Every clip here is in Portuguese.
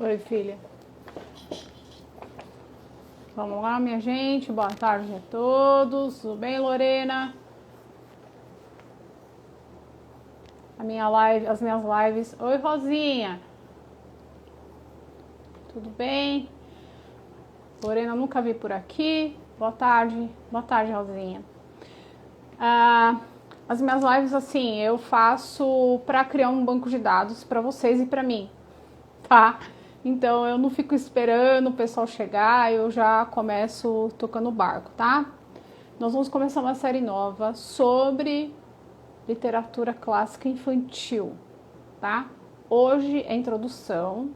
Oi, filha. Vamos lá, minha gente. Boa tarde a todos. Tudo bem, Lorena? As minhas lives. Oi, Rosinha. Tudo bem? Lorena, nunca vi por aqui. Boa tarde. Boa tarde, Rosinha. As minhas lives, assim, eu faço para criar um banco de dados para vocês e para mim, tá? Então eu não fico esperando o pessoal chegar, eu já começo tocando o barco, tá? Nós vamos começar uma série nova sobre literatura clássica infantil, tá? Hoje é introdução,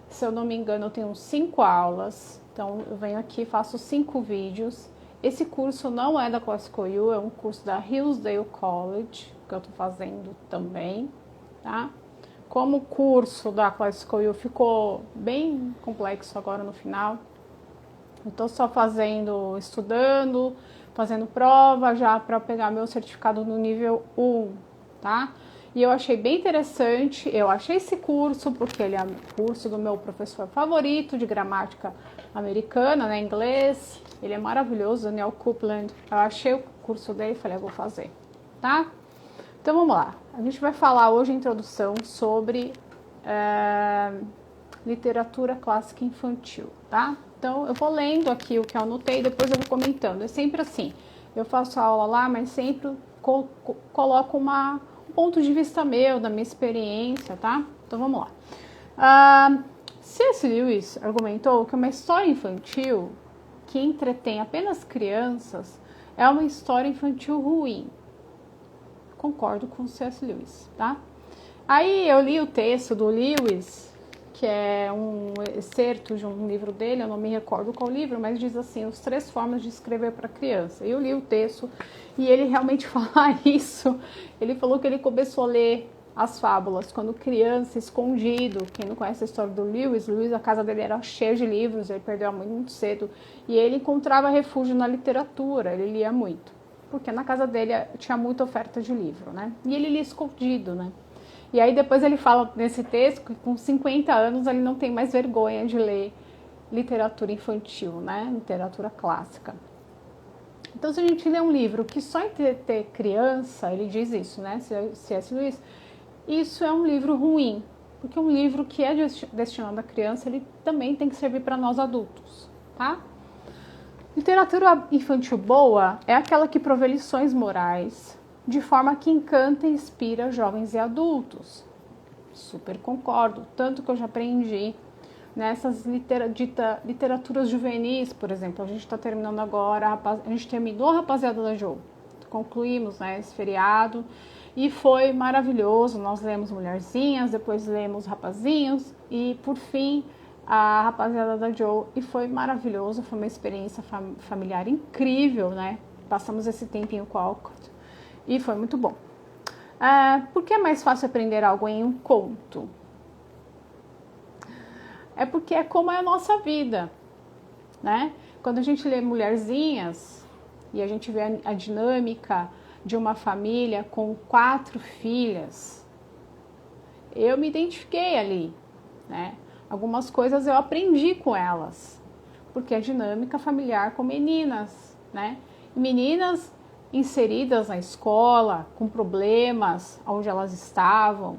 se eu não me engano eu tenho 5 aulas, então eu venho aqui e faço 5 vídeos. Esse curso não é da Classical U, é um curso da Hillsdale College, que eu tô fazendo também, tá? Como o curso da Classical U ficou bem complexo agora no final, eu tô só estudando, fazendo prova já para pegar meu certificado no nível 1, tá? E eu achei bem interessante, eu achei esse curso porque ele é o curso do meu professor favorito de gramática americana, né, inglês. Ele é maravilhoso, Daniel Copeland. Eu achei o curso dele e falei, eu vou fazer, tá? Então vamos lá. A gente vai falar hoje a introdução sobre literatura clássica infantil, tá? Então eu vou lendo aqui o que eu anotei e depois eu vou comentando. É sempre assim, eu faço a aula lá, mas sempre coloco um ponto de vista meu, da minha experiência, tá? Então vamos lá. C.S. Lewis argumentou que uma história infantil que entretém apenas crianças é uma história infantil ruim. Concordo com o C.S. Lewis, tá? Aí eu li o texto do Lewis, que é um excerto de um livro dele, eu não me recordo qual livro, mas diz assim, as 3 formas de escrever para criança. Eu li o texto e ele realmente fala isso. Ele falou que ele começou a ler as fábulas quando criança, escondido. Quem não conhece a história do Lewis, a casa dele era cheia de livros, ele perdeu a mãe muito cedo. E ele encontrava refúgio na literatura, ele lia muito. Porque na casa dele tinha muita oferta de livro, né? E ele lia escondido, né? E aí depois ele fala nesse texto que com 50 anos ele não tem mais vergonha de ler literatura infantil, né? Literatura clássica. Então se a gente lê um livro que só entreter criança, ele diz isso, né? C.S. Lewis, isso é um livro ruim. Porque um livro que é destinado à criança, ele também tem que servir para nós adultos, tá? Literatura infantil boa é aquela que provê lições morais, de forma que encanta e inspira jovens e adultos. Super concordo, tanto que eu já aprendi nessas literaturas juvenis, por exemplo. A gente está terminando agora, a gente terminou a Rapaziada da Jo, concluímos, né, esse feriado e foi maravilhoso. Nós lemos Mulherzinhas, depois lemos Rapazinhos e por fim a Rapaziada da Jo, e foi maravilhoso, foi uma experiência familiar incrível, né? Passamos esse tempinho com a Alcott e foi muito bom. Por que é mais fácil aprender algo em um conto? É porque é como é a nossa vida, né? Quando a gente lê Mulherzinhas e a gente vê a dinâmica de uma família com 4 filhas, eu me identifiquei ali, né? Algumas coisas eu aprendi com elas, porque é dinâmica familiar com meninas, né? Meninas inseridas na escola, com problemas onde elas estavam,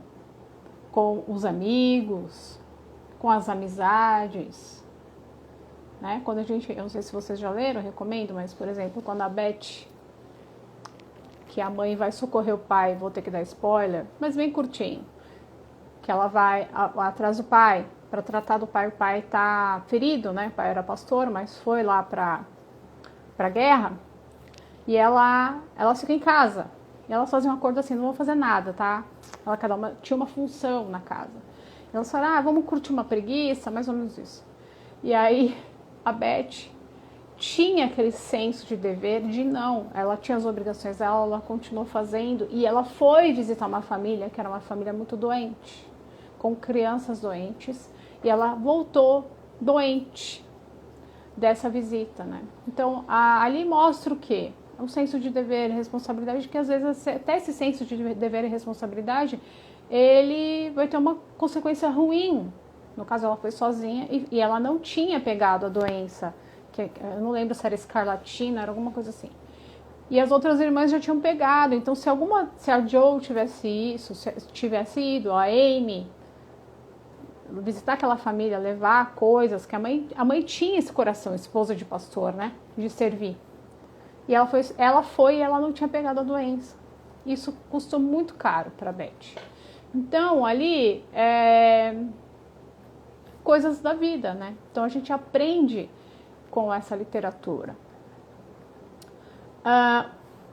com os amigos, com as amizades, né? Quando a gente, eu não sei se vocês já leram, eu recomendo, mas por exemplo, quando a Beth, que a mãe vai socorrer o pai, vou ter que dar spoiler, mas bem curtinho, que ela vai atrás do pai, para tratar do pai, o pai tá ferido, né? O pai era pastor, mas foi lá para guerra. E ela fica em casa. E elas fazem um acordo assim, não vou fazer nada, tá? Cada uma tinha uma função na casa. E elas falaram, vamos curtir uma preguiça, mais ou menos isso. E aí a Beth tinha aquele senso de dever, de não. Ela tinha as obrigações dela, ela continuou fazendo. E ela foi visitar uma família, que era uma família muito doente, com crianças doentes. E ela voltou doente dessa visita, né? Então, ali mostra o quê? O senso de dever e responsabilidade, que às vezes até esse senso de dever e responsabilidade, ele vai ter uma consequência ruim No caso, ela foi sozinha e ela não tinha pegado a doença, que eu não lembro se era escarlatina, era alguma coisa assim. E as outras irmãs já tinham pegado. Então, se a Jo tivesse isso, se tivesse ido, a Amy, visitar aquela família, levar coisas, que a mãe tinha esse coração, esposa de pastor, né? De servir. E ela foi e ela não tinha pegado a doença. Isso custou muito caro para a Beth. Então, ali, coisas da vida, né? Então, a gente aprende com essa literatura.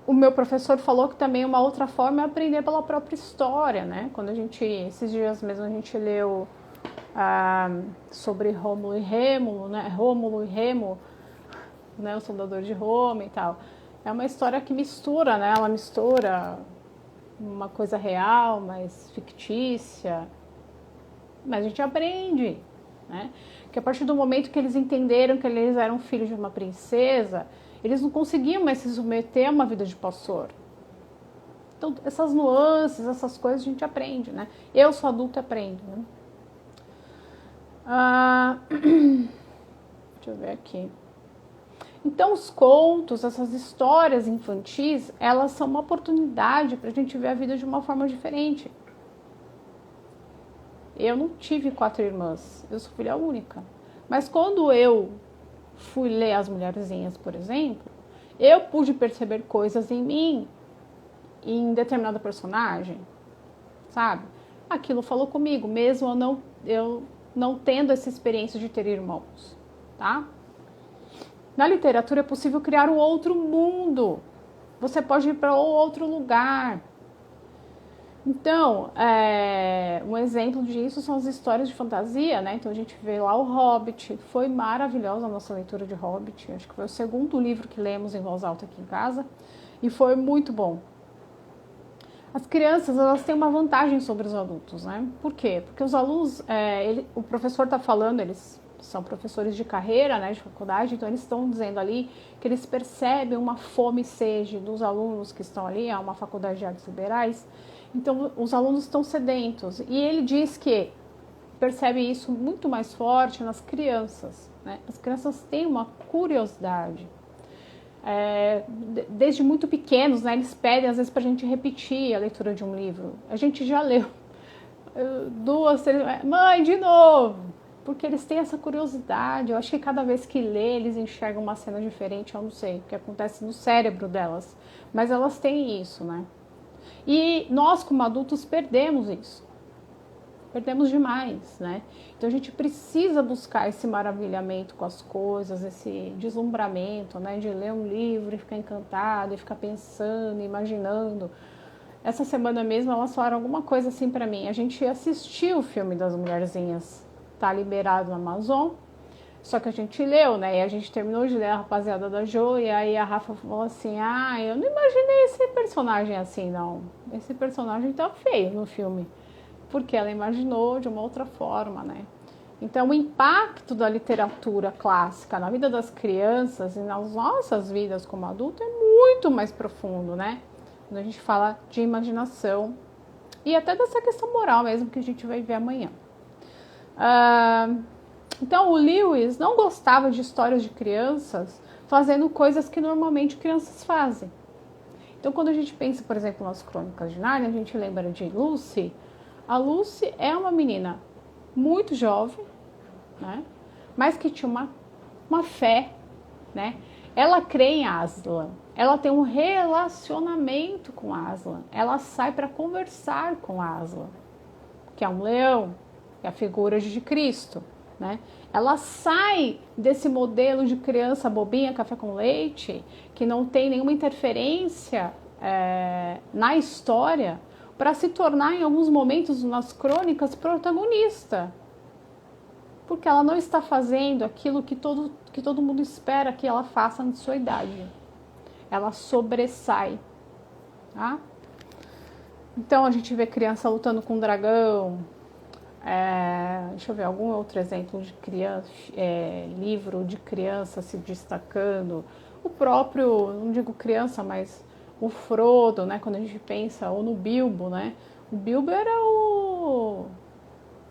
O meu professor falou que também uma outra forma é aprender pela própria história, né? Quando esses dias mesmo a gente leu sobre Rômulo e Remo, né? Rômulo e Remo, né? O soldador de Roma e tal. É uma história que mistura, né? Ela mistura uma coisa real, mas fictícia. Mas a gente aprende, né? Que a partir do momento que eles entenderam que eles eram filhos de uma princesa, eles não conseguiam mais se submeter a uma vida de pastor. Então, essas nuances, essas coisas a gente aprende, né? Eu sou adulta e aprendo, né? Deixa eu ver aqui. Então, os contos, essas histórias infantis, elas são uma oportunidade para a gente ver a vida de uma forma diferente. Eu não tive 4 irmãs, eu sou filha única. Mas quando eu fui ler As Mulherzinhas, por exemplo, eu pude perceber coisas em mim, em determinada personagem, sabe? Aquilo falou comigo, mesmo eu não tendo essa experiência de ter irmãos, tá? Na literatura é possível criar um outro mundo. Você pode ir para outro lugar. Então, um exemplo disso são as histórias de fantasia, né? Então a gente vê lá o Hobbit. Foi maravilhosa a nossa leitura de Hobbit. Acho que foi o segundo livro que lemos em voz alta aqui em casa. E foi muito bom. As crianças, elas têm uma vantagem sobre os adultos, né? Por quê? Porque os alunos, o professor está falando, eles são professores de carreira, né, de faculdade, então eles estão dizendo ali que eles percebem uma fome e sede dos alunos que estão ali, é uma faculdade de artes liberais, então os alunos estão sedentos. E ele diz que percebe isso muito mais forte nas crianças, né? As crianças têm uma curiosidade. Desde muito pequenos, né, eles pedem às vezes para a gente repetir a leitura de um livro. A gente já leu 2, 3, mãe, de novo! Porque eles têm essa curiosidade. Eu acho que cada vez que lê, eles enxergam uma cena diferente. Eu não sei o que acontece no cérebro delas, mas elas têm isso, né? E nós, como adultos, perdemos isso. Perdemos demais, né? Então a gente precisa buscar esse maravilhamento com as coisas, esse deslumbramento, né? De ler um livro e ficar encantado, e ficar pensando, imaginando. Essa semana mesmo elas falaram alguma coisa assim pra mim. A gente assistiu o filme das Mulherzinhas, tá liberado no Amazon, só que a gente leu, né? E a gente terminou de ler a rapaziada da Jo, e aí a Rafa falou assim: eu não imaginei esse personagem assim, não. Esse personagem tá feio no filme. Porque ela imaginou de uma outra forma, né? Então, o impacto da literatura clássica na vida das crianças e nas nossas vidas como adultos é muito mais profundo, né? Quando a gente fala de imaginação e até dessa questão moral mesmo que a gente vai ver amanhã. Então, o Lewis não gostava de histórias de crianças fazendo coisas que normalmente crianças fazem. Então, quando a gente pensa, por exemplo, nas Crônicas de Nárnia, a gente lembra de Lucy. A Lucy é uma menina muito jovem, né? Mas que tinha uma fé, né? Ela crê em Aslan, ela tem um relacionamento com Aslan, ela sai para conversar com Aslan, que é um leão, que é a figura de Cristo, né? Ela sai desse modelo de criança bobinha, café com leite, que não tem nenhuma interferência na história, para se tornar, em alguns momentos nas crônicas, protagonista. Porque ela não está fazendo aquilo que todo mundo espera que ela faça na sua idade. Ela sobressai. Tá? Então, a gente vê criança lutando com um dragão. Deixa eu ver algum outro exemplo de criança, livro de criança se destacando. O próprio, não digo criança, mas o Frodo, né? Quando a gente pensa, ou no Bilbo, né? O Bilbo era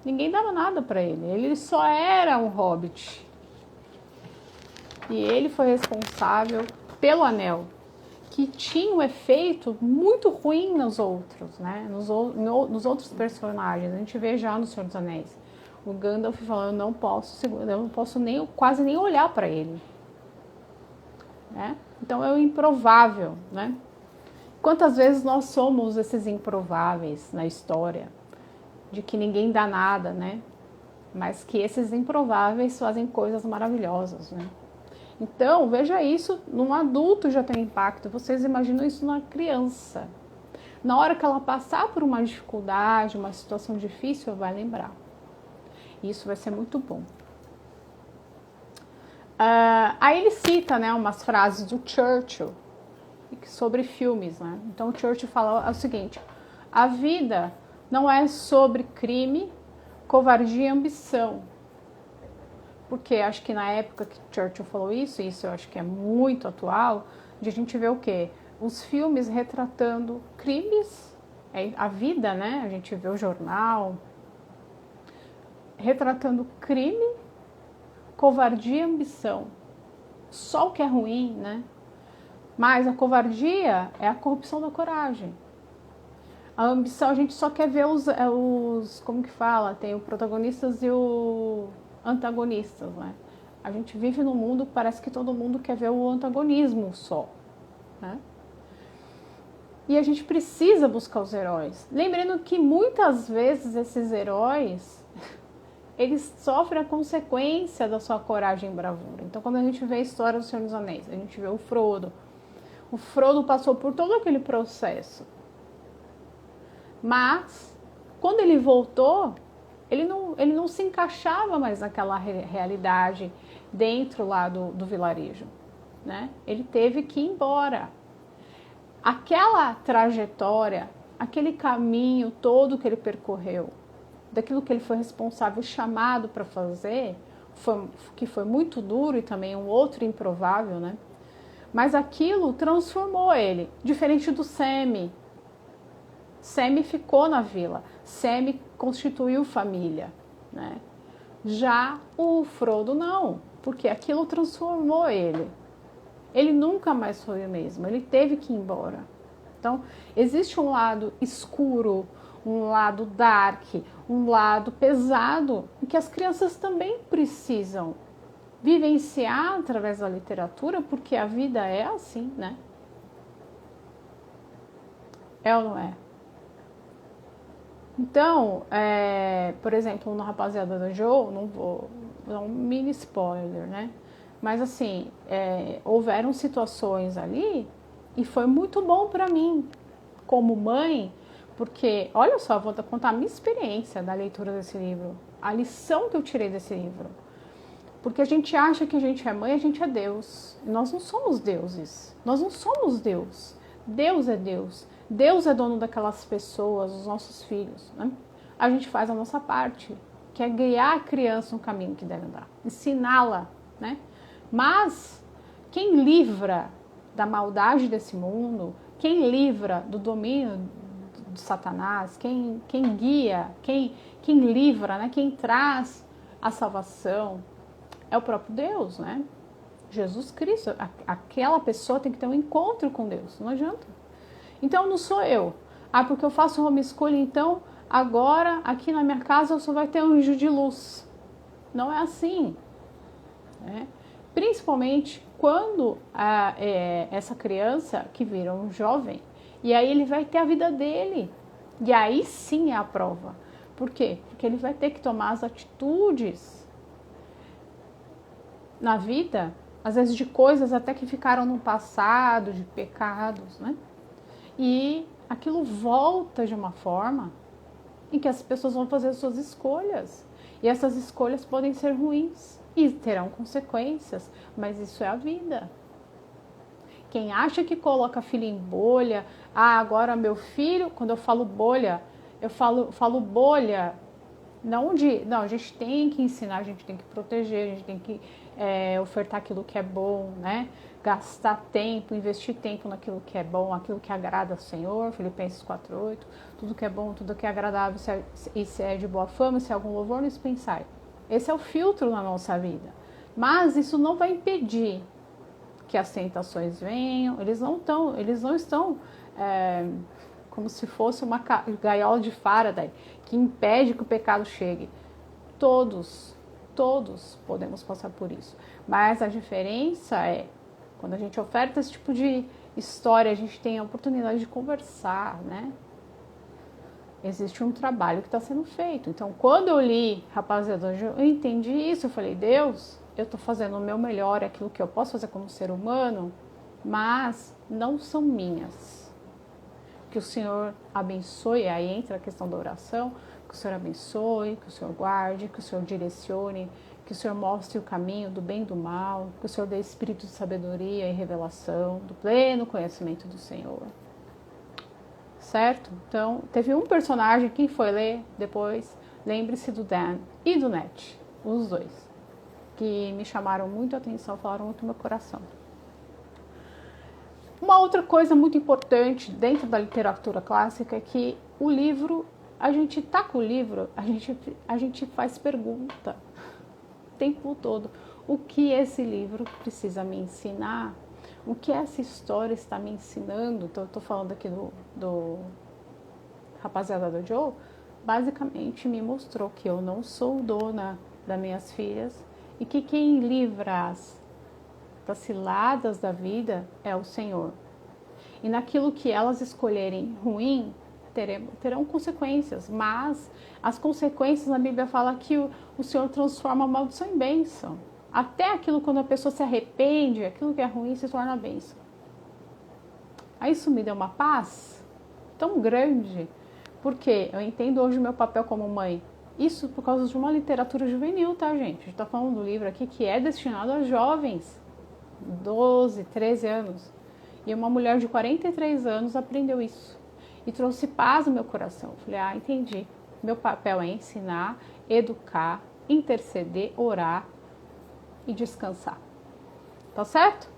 Ninguém dava nada para ele. Ele só era um hobbit. E ele foi responsável pelo anel, que tinha um efeito muito ruim nos outros, né? Nos outros personagens. A gente vê já no Senhor dos Anéis. O Gandalf falando, eu não posso quase nem olhar para ele. Né? Então é o improvável, né? Quantas vezes nós somos esses improváveis na história, de que ninguém dá nada, né? Mas que esses improváveis fazem coisas maravilhosas, né? Então, veja isso, num adulto já tem impacto, vocês imaginam isso numa criança. Na hora que ela passar por uma dificuldade, uma situação difícil, vai lembrar. Isso vai ser muito bom. Aí ele cita, né, umas frases do Churchill sobre filmes, né? Então o Churchill fala o seguinte: a vida não é sobre crime, covardia e ambição. Porque acho que na época que Churchill falou isso eu acho que é muito atual, de a gente ver o quê? Os filmes retratando crimes, a vida, né? A gente vê o jornal retratando crime, covardia e ambição. Só o que é ruim, né? Mas a covardia é a corrupção da coragem. A ambição, a gente só quer ver os como que fala? Tem os protagonistas e os antagonistas, né? A gente vive num mundo que parece que todo mundo quer ver o antagonismo só, né? E a gente precisa buscar os heróis. Lembrando que muitas vezes esses heróis, eles sofrem a consequência da sua coragem e bravura. Então, quando a gente vê a história do Senhor dos Anéis, a gente vê o Frodo. O Frodo passou por todo aquele processo. Mas, quando ele voltou, ele não se encaixava mais naquela realidade dentro lá do vilarejo, né? Ele teve que ir embora. Aquela trajetória, aquele caminho todo que ele percorreu, daquilo que ele foi responsável, chamado para fazer, que foi muito duro e também um outro improvável, né? Mas aquilo transformou ele, diferente do Sam. Sam ficou na vila, Sam constituiu família, né? Já o Frodo não, porque aquilo transformou ele. Ele nunca mais foi o mesmo, ele teve que ir embora. Então, existe um lado escuro, um lado dark, um lado pesado, que as crianças também precisam vivenciar através da literatura, porque a vida é assim, né? É ou não é? Então, por exemplo, no Rapaziada da Joe, não vou dar um mini spoiler, né? Mas assim, houveram situações ali e foi muito bom para mim, como mãe, porque, olha só, vou contar a minha experiência da leitura desse livro, a lição que eu tirei desse livro. Porque a gente acha que a gente é mãe, a gente é Deus. E nós não somos deuses, nós não somos Deus. Deus é Deus. Deus é dono daquelas pessoas, os nossos filhos, né? A gente faz a nossa parte, que é guiar a criança no caminho que deve andar, ensiná-la, né? Mas quem livra da maldade desse mundo, quem livra do domínio de Satanás, quem guia, quem livra, né? Quem traz a salvação é o próprio Deus, né? Jesus Cristo. Aquela pessoa tem que ter um encontro com Deus, não adianta. Então não sou eu. Porque eu faço homeschooling, então agora aqui na minha casa só vai ter um anjo de luz. Não é assim, né? Principalmente quando essa criança que vira um jovem, e aí ele vai ter a vida dele. E aí sim é a prova. Por quê? Porque ele vai ter que tomar as atitudes na vida, às vezes de coisas até que ficaram no passado, de pecados, né? E aquilo volta de uma forma em que as pessoas vão fazer suas escolhas. E essas escolhas podem ser ruins e terão consequências, mas isso é a vida. Quem acha que coloca filho em bolha, agora meu filho, quando eu falo bolha, eu falo bolha Não, a gente tem que ensinar, a gente tem que proteger, a gente tem que ofertar aquilo que é bom, né? Gastar tempo, investir tempo naquilo que é bom, aquilo que agrada ao Senhor, Filipenses 4:8, tudo que é bom, tudo que é agradável, e se é de boa fama, se é algum louvor, nisso pensai. Esse é o filtro na nossa vida. Mas isso não vai impedir que as tentações venham, eles não estão como se fosse uma gaiola de Faraday que impede que o pecado chegue. Todos podemos passar por isso. Mas a diferença é, quando a gente oferta esse tipo de história, a gente tem a oportunidade de conversar, né? Existe um trabalho que está sendo feito. Então, quando eu li, rapaziada, eu entendi isso. Eu falei, Deus, eu estou fazendo o meu melhor, aquilo que eu posso fazer como ser humano, mas não são minhas. Que o Senhor abençoe, aí entra a questão da oração, que o Senhor abençoe, que o Senhor guarde, que o Senhor direcione, que o Senhor mostre o caminho do bem e do mal, que o Senhor dê espírito de sabedoria e revelação, do pleno conhecimento do Senhor. Certo? Então, teve um personagem, quem foi ler depois, lembre-se do Dan e do Ned, os dois, que me chamaram muito a atenção, falaram muito no meu coração. Uma outra coisa muito importante dentro da literatura clássica é que o livro, a gente tá com o livro, a gente faz pergunta o tempo todo. O que esse livro precisa me ensinar? O que essa história está me ensinando? Então, eu estou falando aqui do rapaziada do Joe, basicamente me mostrou que eu não sou dona das minhas filhas e que quem livra das ciladas da vida é o Senhor. E naquilo que elas escolherem ruim, terão consequências, mas as consequências na Bíblia fala que o Senhor transforma a maldição em bênção. Até aquilo quando a pessoa se arrepende, aquilo que é ruim se torna bênção. Aí isso me deu uma paz tão grande, porque eu entendo hoje o meu papel como mãe. Isso por causa de uma literatura juvenil, tá, gente? A gente tá falando do livro aqui que é destinado a jovens, 12, 13 anos. E uma mulher de 43 anos aprendeu isso. E trouxe paz no meu coração. Falei, entendi. Meu papel é ensinar, educar, interceder, orar e descansar. Tá certo?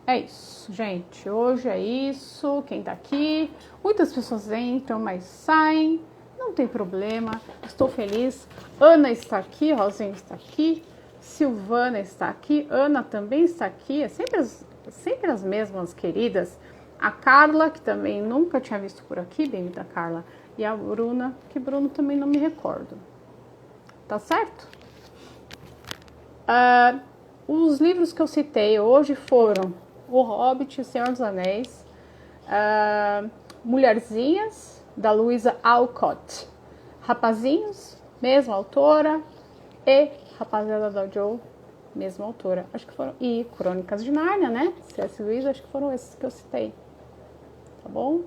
É isso, gente. Hoje é isso. Quem tá aqui. Muitas pessoas entram, mas saem. Não tem problema. Estou feliz. Ana está aqui, Rosinha está aqui. Silvana está aqui. Ana também está aqui. É sempre as mesmas queridas. A Carla, que também nunca tinha visto por aqui. Bem-vinda, Carla. E a Bruna, que Bruno também não me recordo. Tá certo? Os livros que eu citei hoje foram O Hobbit e o Senhor dos Anéis, Mulherzinhas, da Louisa Alcott, Rapazinhos, mesma autora, e Rapaziada da Joe, mesma autora. Acho que foram, e Crônicas de Nárnia, né? C.S. Lewis, acho que foram esses que eu citei. Tá bom?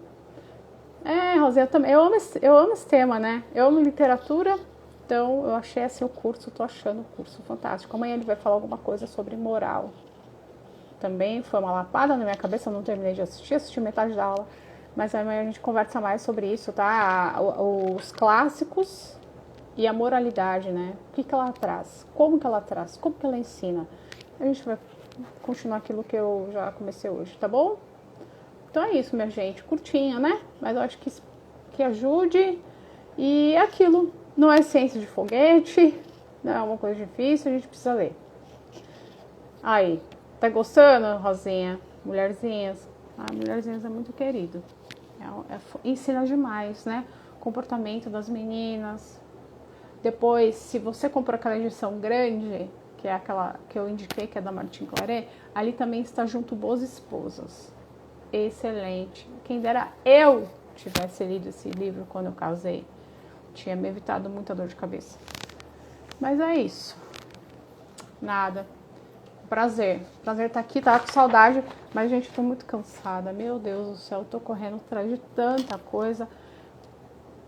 Rosinha, também. Eu amo esse tema, né? Eu amo literatura. Então, eu achei assim o curso, tô achando o curso fantástico. Amanhã ele vai falar alguma coisa sobre moral. Também foi uma lapada na minha cabeça, eu não terminei de assisti metade da aula. Mas amanhã a gente conversa mais sobre isso, tá? Os clássicos e a moralidade, né? O que ela traz? Como que ela traz? Como que ela ensina? A gente vai continuar aquilo que eu já comecei hoje, tá bom? Então é isso, minha gente. Curtinha, né? Mas eu acho que ajude. E aquilo. Não é ciência de foguete, não é uma coisa difícil, a gente precisa ler. Aí, tá gostando, Rosinha? Mulherzinhas? Mulherzinhas é muito querido. Ensina demais, né? Comportamento das meninas. Depois, se você comprou aquela edição grande, que é aquela que eu indiquei, que é da Martin Claret, ali também está junto Boas Esposas. Excelente. Quem dera eu tivesse lido esse livro quando eu casei. Tinha me evitado muita dor de cabeça. Mas é isso. Nada. Prazer. Prazer estar aqui. Tava com saudade. Mas, gente, eu tô muito cansada. Meu Deus do céu. Eu tô correndo atrás de tanta coisa.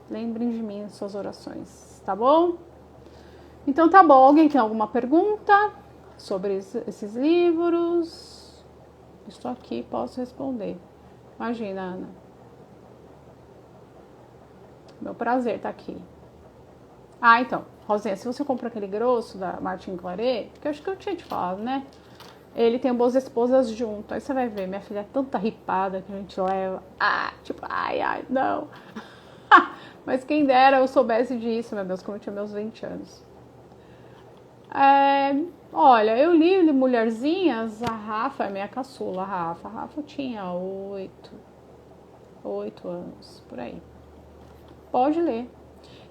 Lembrem de mim nas suas orações. Tá bom? Então tá bom. Alguém tem alguma pergunta sobre esses livros? Estou aqui. Posso responder. Imagina, Ana. Meu prazer tá aqui. Ah, então, Rosinha, se você compra aquele grosso da Martin Claret, que eu acho que eu tinha te falado, né? Ele tem Boas Esposas junto. Aí você vai ver, minha filha é tanta ripada que a gente leva. Tipo, ai, não. Mas quem dera eu soubesse disso, meu Deus, quando eu tinha meus 20 anos. Olha, eu li Mulherzinhas, a Rafa é minha caçula, a Rafa tinha 8 anos, por aí. Pode ler.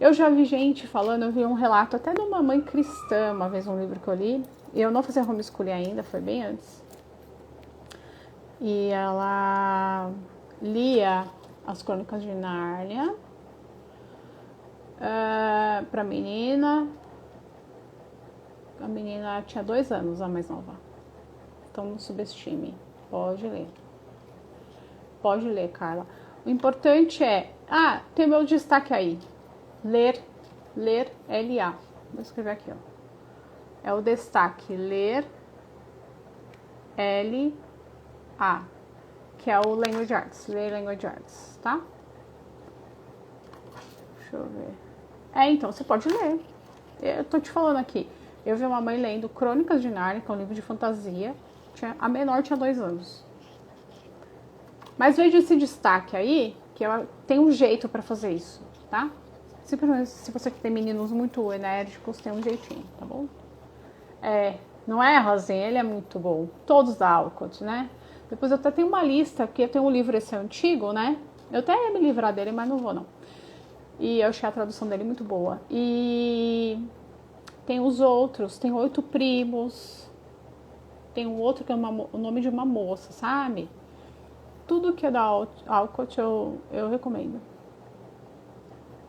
Eu já vi gente falando, eu vi um relato até de uma mãe cristã, uma vez um livro que eu li, e eu não fazia homeschooling ainda, foi bem antes. E ela lia as Crônicas de Nárnia pra menina. A menina tinha 2 anos, a mais nova. Então não subestime. Pode ler. Pode ler, Carla. O importante é... tem o meu destaque aí. Ler, L-A. Vou escrever aqui, ó. É o destaque. Ler, L-A. Que é o Language Arts. Ler Language Arts, tá? Deixa eu ver. Então, você pode ler. Eu tô te falando aqui. Eu vi uma mãe lendo Crônicas de Nárnia, que é um livro de fantasia. A menor tinha 2 anos. Mas veja esse destaque aí, que tem um jeito pra fazer isso, tá? Simplesmente, se você tem meninos muito enérgicos, tem um jeitinho, tá bom? Não é, Rosinha? Ele é muito bom. Todos da Alcott, né? Depois eu até tenho uma lista, porque eu tenho um livro, esse antigo, né? Eu até ia me livrar dele, mas não vou, não. E eu achei a tradução dele muito boa. E... tem os outros, tem 8 primos, tem um outro que é o nome de uma moça, sabe? Tudo que é da Alcott eu recomendo.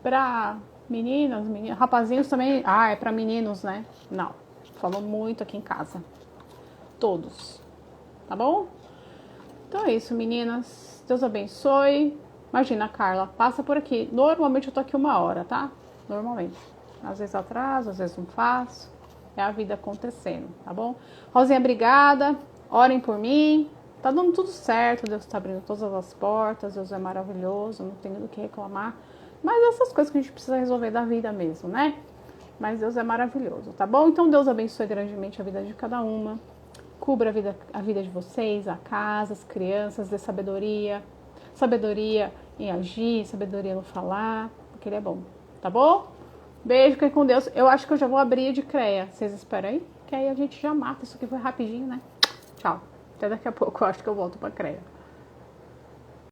Pra meninas, rapazinhos também, é pra meninos, né? Não, falou muito aqui em casa. Todos, tá bom? Então é isso, meninas. Deus abençoe. Imagina, Carla, passa por aqui. Normalmente eu tô aqui 1 hora, tá? Normalmente. Às vezes atraso, às vezes não faço. É a vida acontecendo, tá bom? Rosinha, obrigada. Orem por mim. Tá dando tudo certo. Deus tá abrindo todas as portas. Deus é maravilhoso. Não tenho do que reclamar. Mas essas coisas que a gente precisa resolver da vida mesmo, né? Mas Deus é maravilhoso, tá bom? Então Deus abençoe grandemente a vida de cada uma. Cubra a vida de vocês, a casa, as crianças, dê sabedoria. Sabedoria em agir, sabedoria no falar. Porque Ele é bom, tá bom? Beijo, fiquem com Deus. Eu acho que eu já vou abrir de creia. Vocês esperam aí? Que aí a gente já mata. Isso aqui foi rapidinho, né? Tchau. Até daqui a pouco. Eu acho que eu volto pra creia.